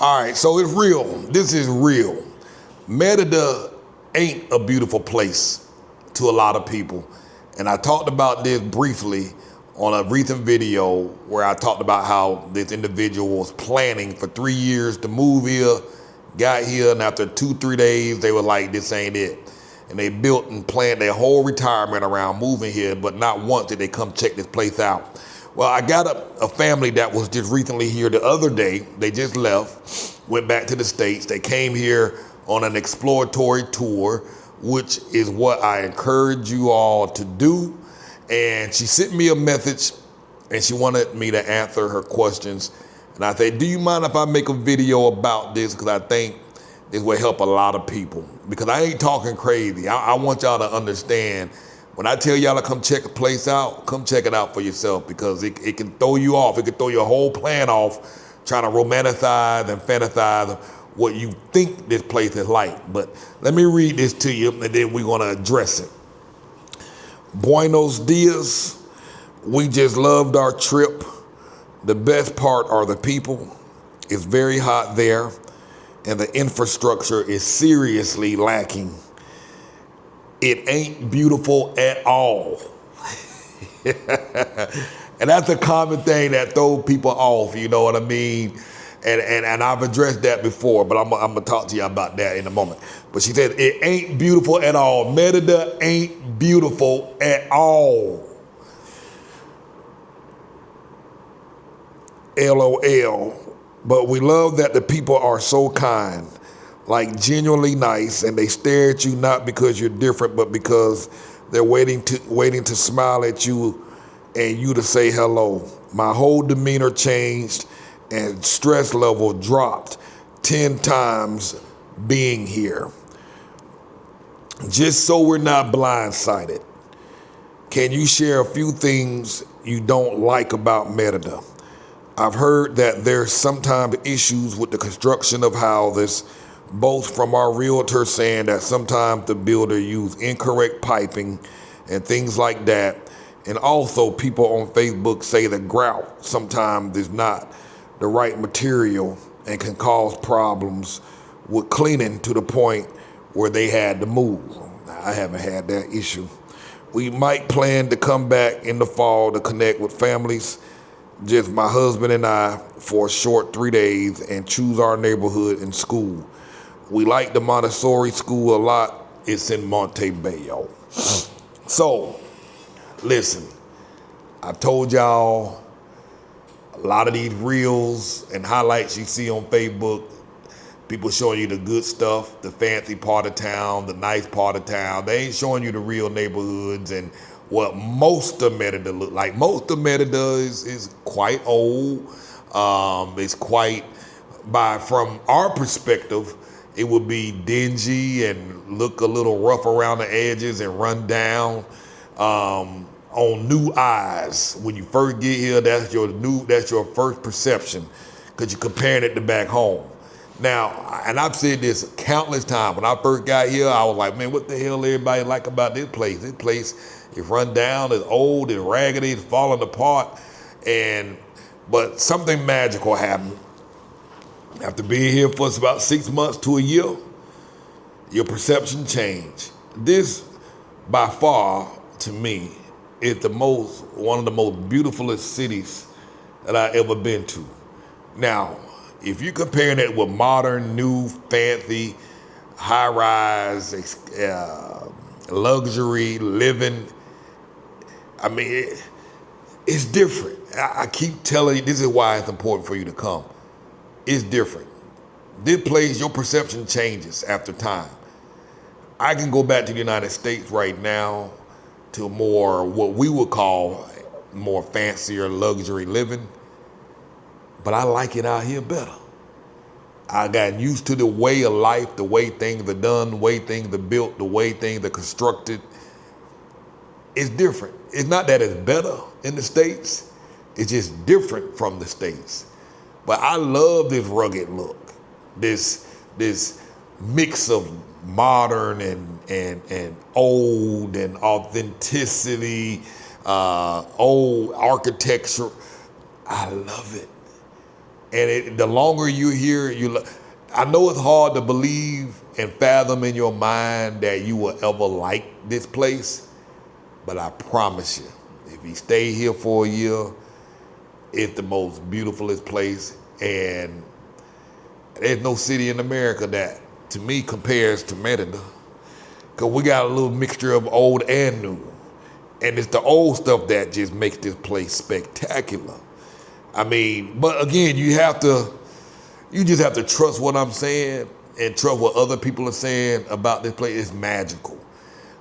All right, so it's real. This is real. Merida ain't a beautiful place to a lot of people. And I talked about this briefly on a recent video where I talked about how this individual was planning for 3 years to move here, got here, and after 2-3 days, they were like, this ain't it. And they built and planned their whole retirement around moving here, but not once did they come check this place out. Well, I got a family that was just recently here the other day. They just left, went back to the States. They came here on an exploratory tour, which is what I encourage you all to do. And she sent me a message and she wanted me to answer her questions. And I said, do you mind if I make a video about this? Because I think this will help a lot of people. Because I ain't talking crazy. I want y'all to understand, when I tell y'all to come check a place out, come check it out for yourself, because it can throw you off. It can throw your whole plan off trying to romanticize and fantasize what you think this place is like. But let me read this to you and then we're gonna address it. Buenos dias. We just loved our trip. The best part are the people. It's very hot there and the infrastructure is seriously lacking. It ain't beautiful at all. And that's a common thing that throws people off, you know what I mean? And I've addressed that before, but I'm gonna talk to you about that in a moment. But she said, it ain't beautiful at all. Merida ain't beautiful at all. LOL. But we love that the people are so kind, like genuinely nice, and they stare at you not because you're different, but because they're waiting to smile at you and you to say hello. My whole demeanor changed and stress level dropped 10 times being here. Just so we're not blindsided, can you share a few things you don't like about Merida? I've heard that there's sometimes issues with the construction of houses, both from our realtor saying that sometimes the builder used incorrect piping and things like that. And also people on Facebook say the grout sometimes is not the right material and can cause problems with cleaning to the point where they had to move. I haven't had that issue. We might plan to come back in the fall to connect with families, just my husband and I, for a short 3 days and choose our neighborhood and school. We like the Montessori school a lot. It's in Montebello. So, listen, I've told y'all a lot of these reels and highlights you see on Facebook, people showing you the good stuff, the fancy part of town, the nice part of town. They ain't showing you the real neighborhoods and what most of Merida look like. Most of Merida is quite old. It's quite, from our perspective, it would be dingy and look a little rough around the edges and run down. On new eyes, when you first get here, that's your first perception, because you're comparing it to back home. Now, and I've said this countless times. When I first got here, I was like, man, what the hell everybody like about this place? This place is run down, it's old, it's raggedy, it's falling apart. But something magical happened. After being here for about 6 months to a year, your perception changed. This, by far, to me, is one of the most beautifulest cities that I ever been to. Now, if you're comparing it with modern, new, fancy, high-rise, luxury living, I mean, it's different. I keep telling you, this is why it's important for you to come. It's different. This place, your perception changes after time. I can go back to the United States right now to more what we would call more fancier luxury living, but I like it out here better. I got used to the way of life, the way things are done, the way things are built, the way things are constructed. It's different. It's not that it's better in the States, it's just different from the States. But I love this rugged look, this mix of modern and old and authenticity, old architecture. I love it. And the longer you're here, I know it's hard to believe and fathom in your mind that you will ever like this place, but I promise you, if you stay here for a year, it's the most beautifulest place. And there's no city in America that, to me, compares to Merida. Because we got a little mixture of old and new. And it's the old stuff that just makes this place spectacular. I mean, but again, you just have to trust what I'm saying and trust what other people are saying about this place. It's magical.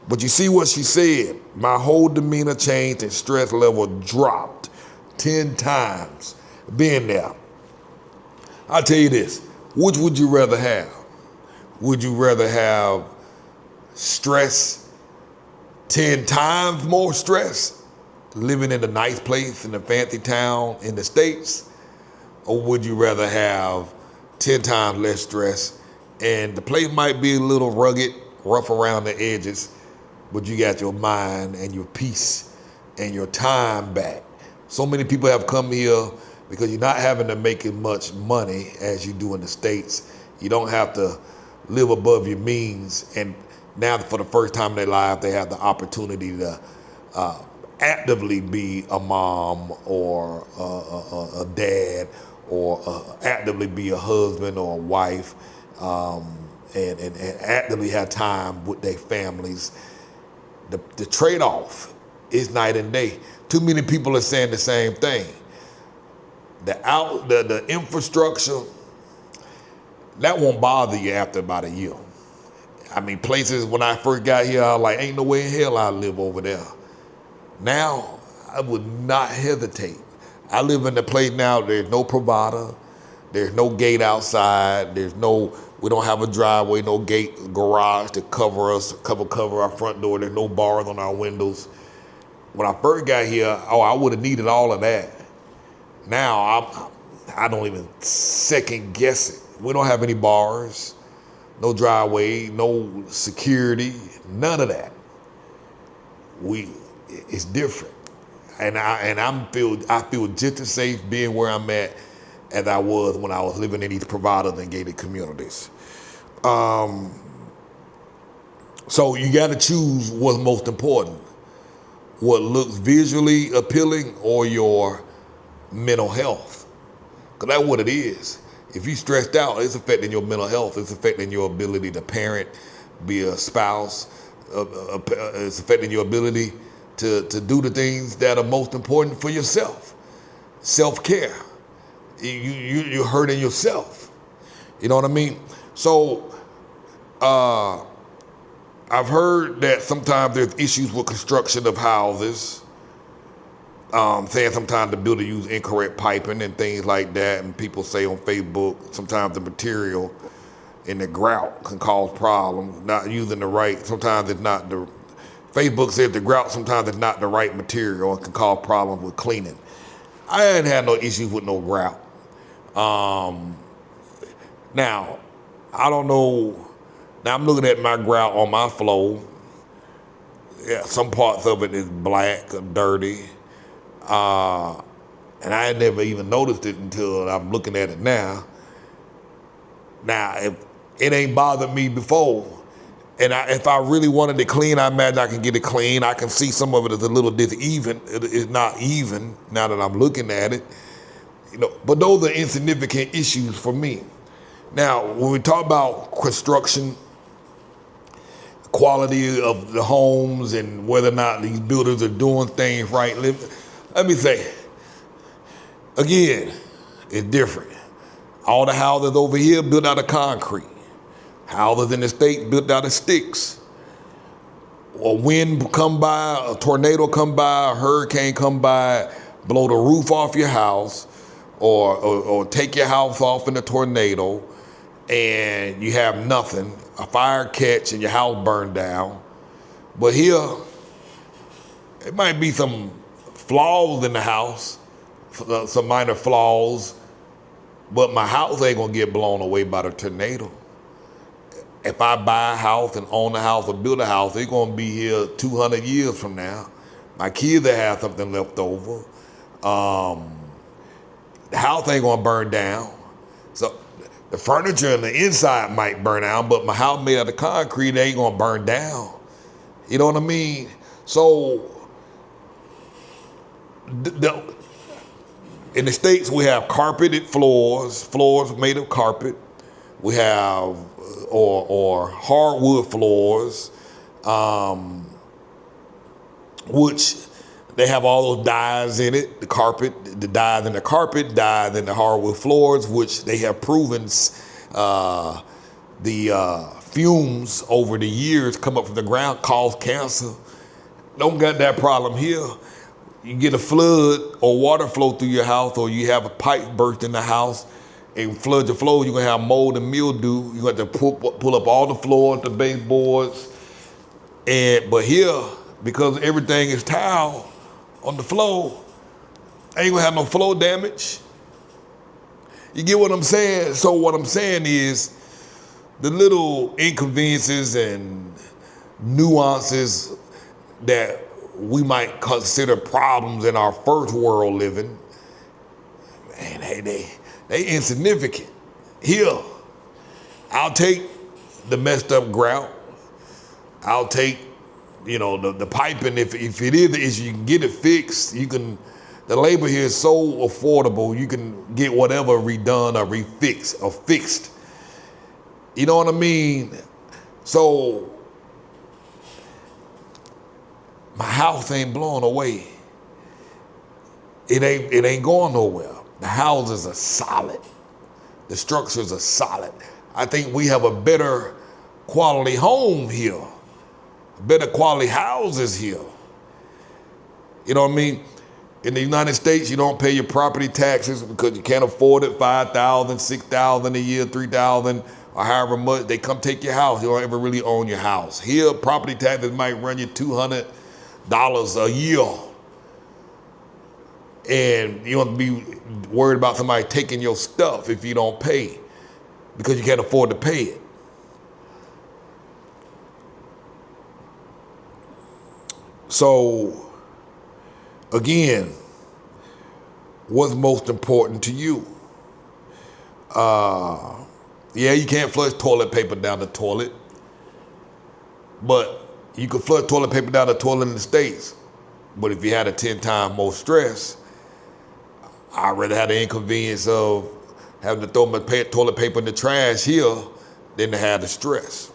But you see what she said, my whole demeanor changed and stress level dropped 10 times being there. I'll tell you this, which would you rather have? Would you rather have stress, 10 times more stress, living in a nice place in a fancy town in the States? Or would you rather have 10 times less stress and the place might be a little rugged, rough around the edges, but you got your mind and your peace and your time back? So many people have come here because you're not having to make as much money as you do in the States. You don't have to live above your means. And now for the first time in their life, they have the opportunity to actively be a mom or a dad, or actively be a husband or a wife, and actively have time with their families. The trade-off is night and day. Too many people are saying the same thing. The infrastructure, that won't bother you after about a year. I mean, places when I first got here, I was like, ain't no way in hell I live over there. Now, I would not hesitate. I live in a place now, there's no provider, there's no gate outside, we don't have a driveway, no gate, garage to cover us, cover our front door, there's no bars on our windows. When I first got here, I would have needed all of that. Now, I don't even second guess it. We don't have any bars, no driveway, no security, none of that. It's different. And I feel just as safe being where I'm at as I was when I was living in these providers and gated communities. So you got to choose what's most important. What looks visually appealing or your mental health. Because that's what it is. If you're stressed out, it's affecting your mental health. It's affecting your ability to parent, be a spouse. It's affecting your ability to do the things that are most important for yourself. Self-care. You're hurting yourself. You know what I mean? So I've heard that sometimes there's issues with construction of houses, saying sometimes the builder use incorrect piping and things like that, and people say on Facebook sometimes the material in the grout can cause problems, not using the right, sometimes it's not the, Facebook says the grout sometimes it's not the right material and can cause problems with cleaning. I ain't had no issues with no grout. Now, I don't know, now I'm looking at my grout on my floor. Yeah, some parts of it is black or dirty. And I had never even noticed it until I'm looking at it now. Now, if it ain't bothered me before, and if I really wanted it clean, I imagine I can get it clean. I can see some of it is a little diseven. It's not even now that I'm looking at it. You know, but those are insignificant issues for me. Now, when we talk about construction, quality of the homes and whether or not these builders are doing things right, let me say, again, it's different. All the houses over here built out of concrete. Houses in the States built out of sticks. A wind come by, a tornado come by, a hurricane come by, blow the roof off your house, or take your house off in a tornado, and you have nothing, a fire catch and your house burned down. But here, it might be some flaws in the house, some minor flaws, but my house ain't gonna get blown away by the tornado. If I buy a house and own a house or build a house, it's gonna be here 200 years from now. My kids will have something left over. The house ain't gonna burn down. So the furniture and the inside might burn out, but my house made out of concrete, it ain't gonna burn down. You know what I mean? So in the States, we have carpeted floors made of carpet. We have or hardwood floors, which they have all those dyes in it. The carpet, the dyes in the carpet, dyes in the hardwood floors, which they have proven the fumes over the years come up from the ground cause cancer. Don't got that problem here. You get a flood or water flow through your house, or you have a pipe burst in the house and flood your floor, you're gonna have mold and mildew. You're gonna have to pull up all the floors, the baseboards. But here, because everything is tile on the floor, ain't gonna have no flow damage. You get what I'm saying? So what I'm saying is the little inconveniences and nuances that we might consider problems in our first world living, man, they insignificant. Here, I'll take the messed up grout. I'll take, the piping. If it is the issue, you can get it fixed. The labor here is so affordable, you can get whatever redone or refixed or fixed. You know what I mean? So my house ain't blowing away. It ain't going nowhere. The houses are solid. The structures are solid. I think we have a better quality home here, better quality houses here. You know what I mean? In the United States, you don't pay your property taxes because you can't afford it. $5,000, $6,000 a year, $3,000, or however much. They come take your house. You don't ever really own your house. Here, property taxes might run you $200 a year. And you don't be worried about somebody taking your stuff if you don't pay, because you can't afford to pay it. So, again, what's most important to you? Yeah, you can't flush toilet paper down the toilet, but you can flush toilet paper down the toilet in the States. But if you had a 10 times more stress, I'd rather have the inconvenience of having to throw my toilet paper in the trash here than to have the stress.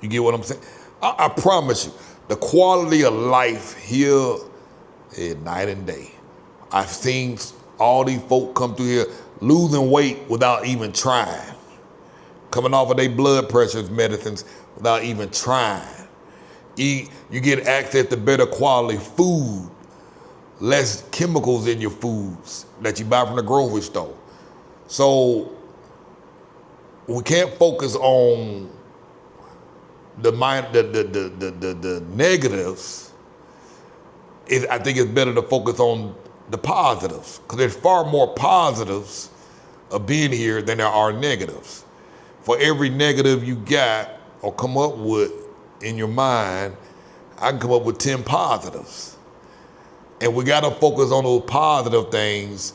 You get what I'm saying? I promise you, the quality of life here is night and day. I've seen all these folk come through here losing weight without even trying, coming off of their blood pressure medicines without even trying. You get access to better quality food, less chemicals in your foods that you buy from the grocery store. So we can't focus on the negatives. I think it's better to focus on the positives, because there's far more positives of being here than there are negatives. For every negative you got or come up with in your mind, I can come up with 10 positives. And we got to focus on those positive things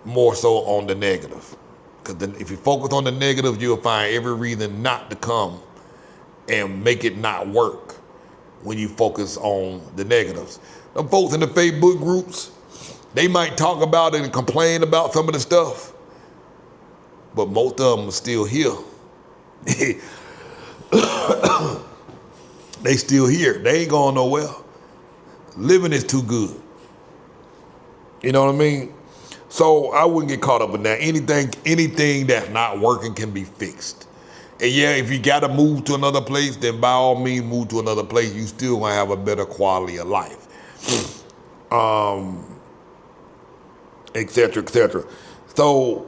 more so on the negative. Because if you focus on the negative, you'll find every reason not to come and make it not work when you focus on the negatives. Them folks in the Facebook groups, they might talk about it and complain about some of the stuff, but most of them are still here. They still here. They ain't going nowhere. Living is too good. You know what I mean? So I wouldn't get caught up in that. Anything that's not working can be fixed. And yeah, if you got to move to another place, then by all means move to another place. You still gonna have a better quality of life, et cetera, et cetera. So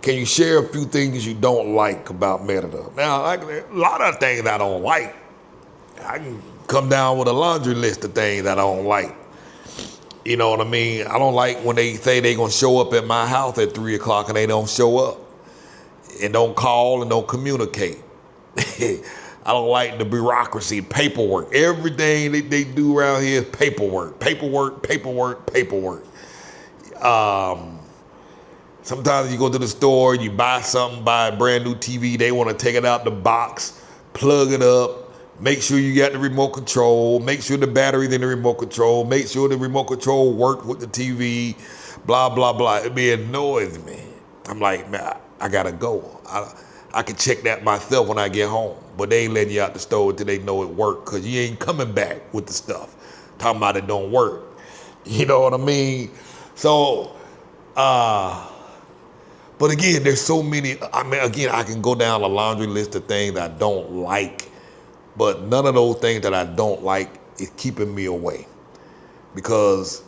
can you share a few things you don't like about Merida? Now, a lot of things I don't like. I can come down with a laundry list of things I don't like. You know what I mean? I don't like when they say they're gonna show up at my house at 3 o'clock and they don't show up and don't call and don't communicate. I don't like the bureaucracy, paperwork. Everything they do around here is paperwork. Sometimes you go to the store, you buy something, buy a brand new TV, they want to take it out the box, plug it up, make sure you got the remote control, make sure the battery's in the remote control, make sure the remote control works with the TV, blah, blah, blah. It annoys me. I'm like, man, I gotta go. I can check that myself when I get home, but they ain't letting you out the store until they know it worked, because you ain't coming back with the stuff, talking about it don't work. You know what I mean? So, but again, there's so many, again, I can go down a laundry list of things I don't like, but none of those things that I don't like is keeping me away. Because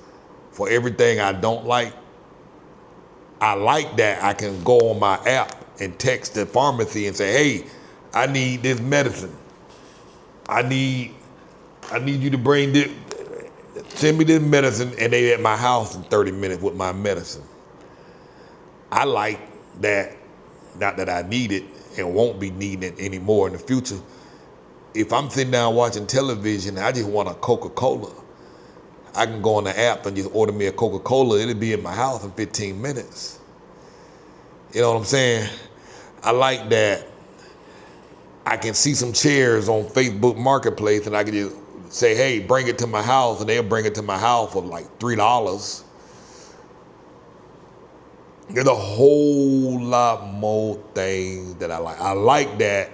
for everything I don't like, I like that I can go on my app and text the pharmacy and say, hey, I need this medicine. I need you to bring this, send me this medicine, and they at my house in 30 minutes with my medicine. I like that, not that I need it and won't be needing it anymore in the future. If I'm sitting down watching television, I just want a Coca-Cola. I can go on the app and just order me a Coca-Cola. It'll be in my house in 15 minutes. You know what I'm saying? I like that I can see some chairs on Facebook Marketplace and I can just say, hey, bring it to my house, and they'll bring it to my house for like $3. There's a whole lot more things that I like. I like that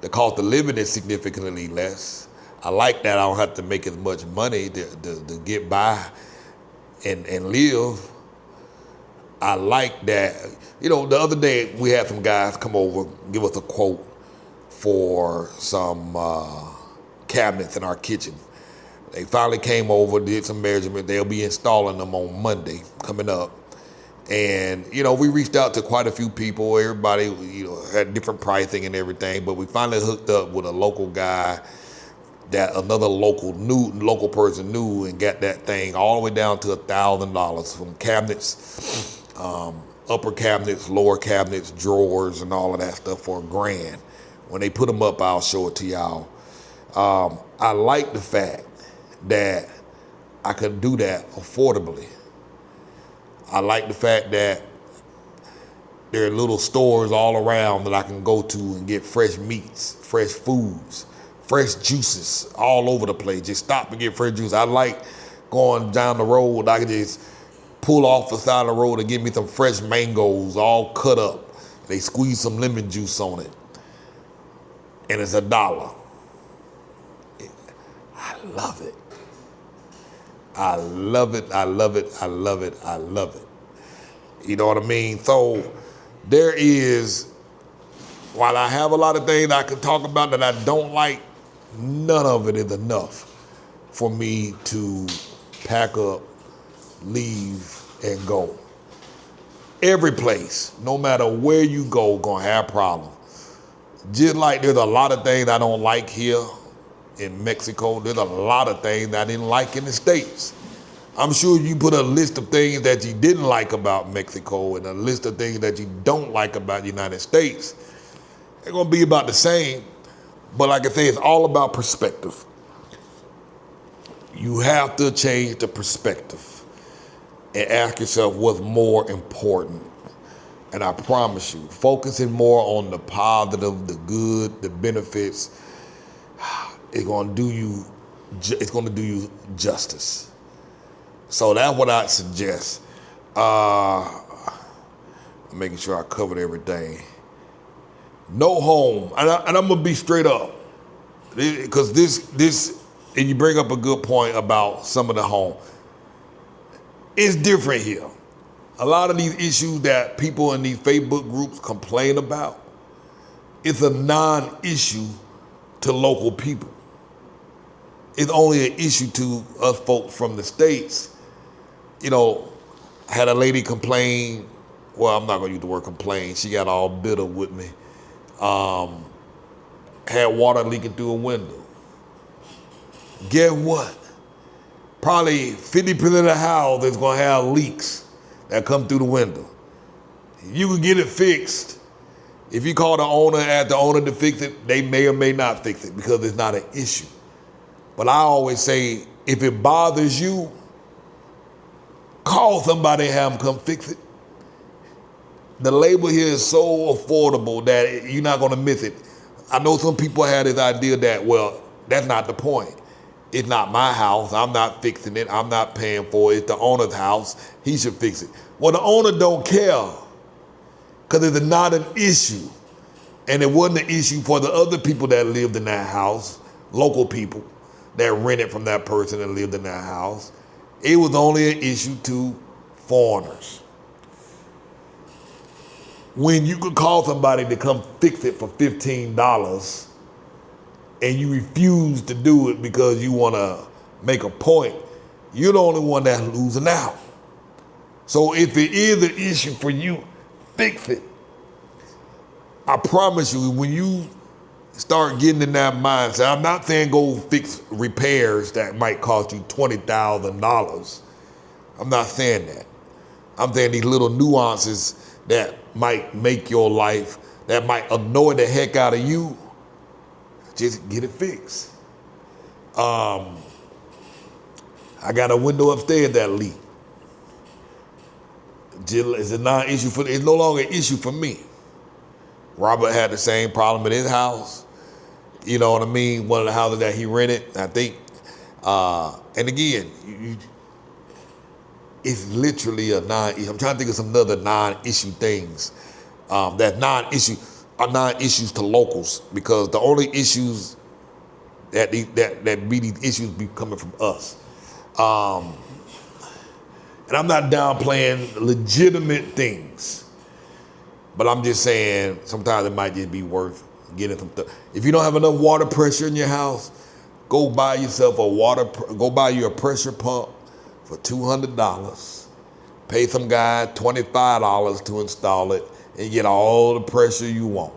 the cost of living is significantly less. I like that I don't have to make as much money to get by and live. I like that. You know, the other day we had some guys come over, give us a quote for some cabinets in our kitchen. They finally came over, did some measurement. They'll be installing them on Monday coming up. And, you know, we reached out to quite a few people. Everybody, you know, had different pricing and everything, but we finally hooked up with a local guy that another local person knew, and got that thing all the way down to $1,000 from cabinets, upper cabinets, lower cabinets, drawers, and all of that stuff for $1,000. When they put them up, I'll show it to y'all. I like the fact that I could do that affordably. I like the fact that there are little stores all around that I can go to and get fresh meats, fresh foods, fresh juices all over the place. Just stop and get fresh juice. I like going down the road. I can just pull off the side of the road and get me some fresh mangoes all cut up. They squeeze some lemon juice on it. And it's $1. I love it. I love it, I love it, I love it, I love it. You know what I mean? So there is, while I have a lot of things I can talk about that I don't like, none of it is enough for me to pack up, leave, and go. Every place, no matter where you go, gonna have problems. Just like there's a lot of things I don't like here in Mexico, there's a lot of things I didn't like in the States. I'm sure you put a list of things that you didn't like about Mexico and a list of things that you don't like about the United States. They're gonna be about the same, but like I say, it's all about perspective. You have to change the perspective and ask yourself what's more important. And I promise you, focusing more on the positive, the good, the benefits, it's gonna do you justice. So that's what I suggest. I'm making sure I covered everything. No home, and I'm gonna be straight up, because this, and you bring up a good point about some of the home. It's different here. A lot of these issues that people in these Facebook groups complain about, it's a non-issue to local people. It's only an issue to us folks from the States. You know, I had a lady complain, well, I'm not gonna use the word complain, she got all bitter with me. Had water leaking through a window. Guess what? Probably 50% of the house is gonna have leaks that come through the window. You can get it fixed. If you call the owner, ask the owner to fix it, they may or may not fix it because it's not an issue. But I always say, if it bothers you, Call somebody and have them come fix it. The labor here is so affordable that you're not gonna miss it. I know some people had this idea that, well, that's not the point. It's not my house, I'm not fixing it, I'm not paying for it, it's the owner's house, he should fix it. Well, the owner don't care, because it's not an issue. And it wasn't an issue for the other people that lived in that house, local people that rented from that person and lived in that house. It was only an issue to foreigners. When you could call somebody to come fix it for $15 and you refuse to do it because you want to make a point, you're the only one that's losing out. So if it is an issue for you, fix it. I promise you, when you start getting in that mindset, I'm not saying go fix repairs that might cost you $20,000. I'm not saying that. I'm saying these little nuances that might make your life, that might annoy the heck out of you, just get it fixed. I got a window upstairs that leak. It's a non-issue it's no longer an issue for me. Robert had the same problem in his house. You know what I mean? One of the houses that he rented, I think. And again, it's literally a non-issue. I'm trying to think of some other non-issue things that are non-issues to locals, because the only issues that be these issues be coming from us. And I'm not downplaying legitimate things, but I'm just saying sometimes it might just be worth getting some stuff. If you don't have enough water pressure in your house, go buy you a pressure pump for $200. Pay some guy $25 to install it and get all the pressure you want,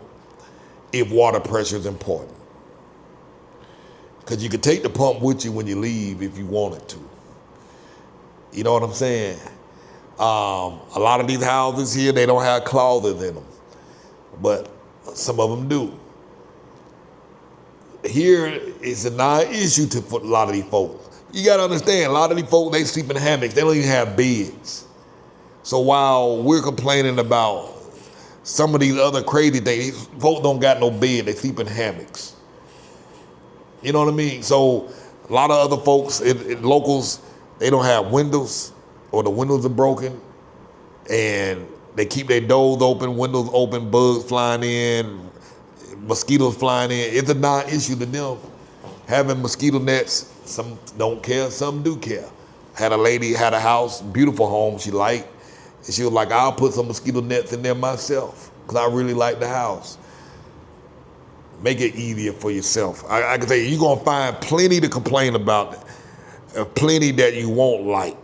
if water pressure is important. Because you could take the pump with you when you leave if you wanted to. You know what I'm saying? A lot of these houses here, they don't have closets in them, but some of them do. Here, it's a non-issue to a lot of these folks. You gotta understand, a lot of these folks, they sleep in hammocks. They don't even have beds. So while we're complaining about some of these other crazy things, folks don't got no bed, they sleep in hammocks. You know what I mean? So a lot of other folks, locals, they don't have windows, or the windows are broken, and they keep their doors open, windows open, bugs flying in, mosquitoes flying in. It's a non-issue to them. Having mosquito nets, some don't care, some do care. Had a lady, had a house, beautiful home she liked, and she was like, I'll put some mosquito nets in there myself, because I really like the house. Make it easier for yourself. I can say you're gonna find plenty to complain about, plenty that you won't like,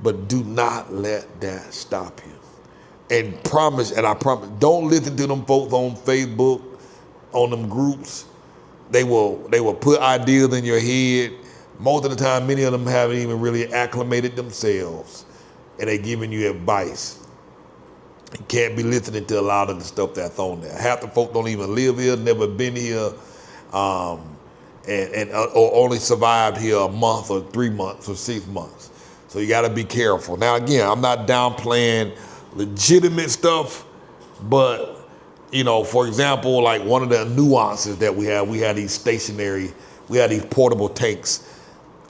but do not let that stop you. And I promise, don't listen to them folks on Facebook, on them groups. They will put ideas in your head. Most of the time, many of them haven't even really acclimated themselves, and they giving you advice. You can't be listening to a lot of the stuff that's on there. Half the folk don't even live here, never been here, or only survived here a month or 3 months or 6 months. So you gotta be careful. Now again, I'm not downplaying legitimate stuff, but for example, like one of the nuances that we had these portable tanks.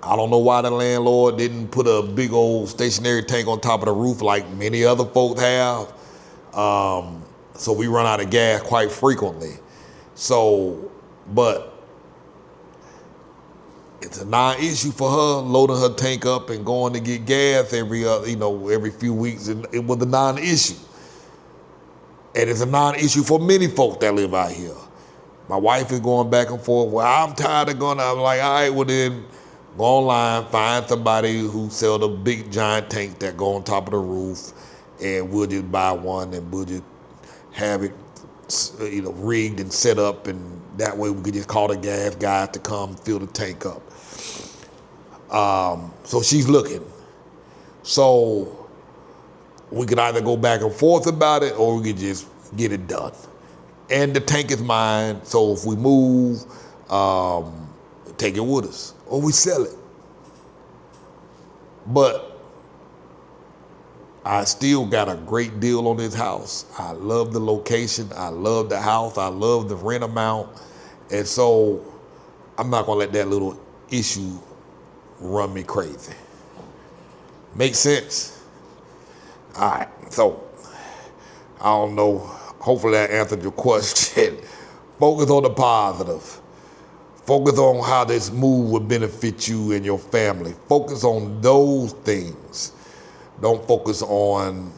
I don't know why the landlord didn't put a big old stationary tank on top of the roof like many other folks have. So we run out of gas quite frequently. But it's a non-issue for her loading her tank up and going to get gas every few weeks. And it was a non-issue. And it's a non-issue for many folks that live out here. My wife is going back and forth. Well, I'm tired of going. I'm like, all right, well then, go online, find somebody who sells a big giant tank that go on top of the roof, and we'll just buy one and we'll just have it, rigged and set up, and that way we could just call the gas guy to come fill the tank up. So she's looking. So we could either go back and forth about it, or we could just get it done. And the tank is mine, so if we move, take it with us, or we sell it. But I still got a great deal on this house. I love the location. I love the house. I love the rent amount. And so I'm not gonna let that little issue run me crazy. Make sense? All right, so I don't know. Hopefully that answered your question. Focus on the positive. Focus on how this move will benefit you and your family. Focus on those things. Don't focus on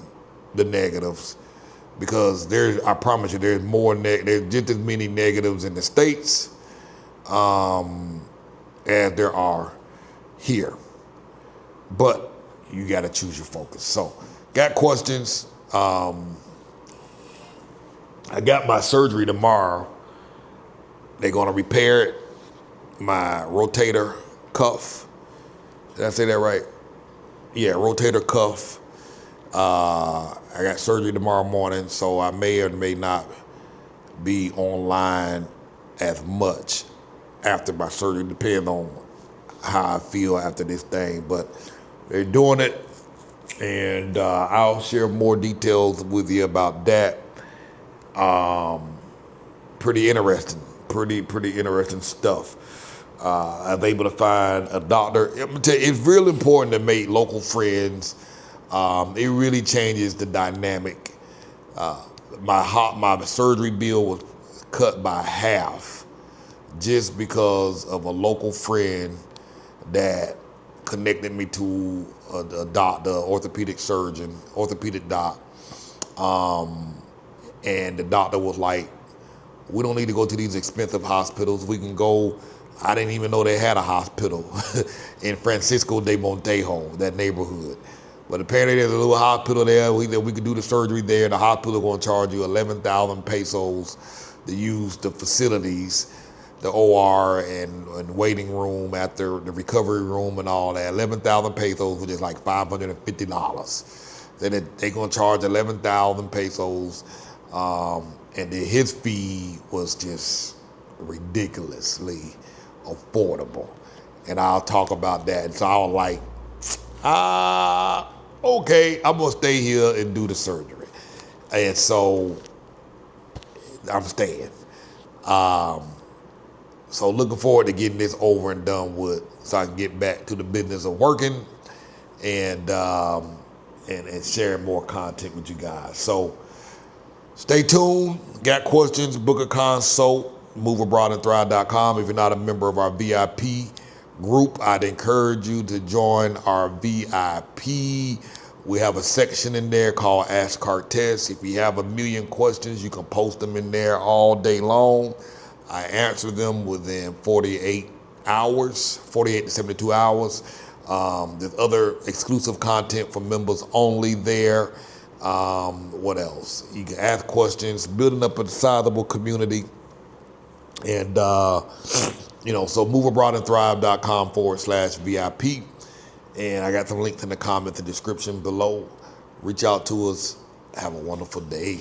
the negatives, because I promise you, there's just as many negatives in the States as there are here. But you got to choose your focus. So, got questions? I got my surgery tomorrow. They're gonna repair my rotator cuff. Did I say that right? Yeah, rotator cuff. I got surgery tomorrow morning, so I may or may not be online as much after my surgery. Depends on how I feel after this thing, but they're doing it, and I'll share more details with you about that. Pretty interesting, pretty interesting stuff. I was able to find a doctor. It's real important to make local friends. It really changes the dynamic. My surgery bill was cut by half just because of a local friend that connected me to a doctor, orthopedic surgeon, orthopedic doc. And the doctor was like, we don't need to go to these expensive hospitals. We can go. I didn't even know they had a hospital in Francisco de Montejo, that neighborhood. But apparently there's a little hospital there. We could do the surgery there. The hospital going to charge you 11,000 pesos to use the facilities, the OR and waiting room after the recovery room and all that. 11,000 pesos, which is like $550. Then they're going to charge 11,000 pesos. And then his fee was just ridiculously affordable. And I'll talk about that. And so I was like, okay, I'm gonna stay here and do the surgery. And so I'm staying. So looking forward to getting this over and done with, so I can get back to the business of working and sharing more content with you guys. So stay tuned. Got questions, book a consult, moveabroadandthrive.com. If you're not a member of our VIP group, I'd encourage you to join our VIP. We have a section in there called Ask Cartes. If you have a million questions, you can post them in there all day long. I answer them within 48 to 72 hours. There's other exclusive content for members only there. What else? You can ask questions, building up a sizable community. And, so moveabroadandthrive.com/VIP. And I got some links in the comments and description below. Reach out to us. Have a wonderful day.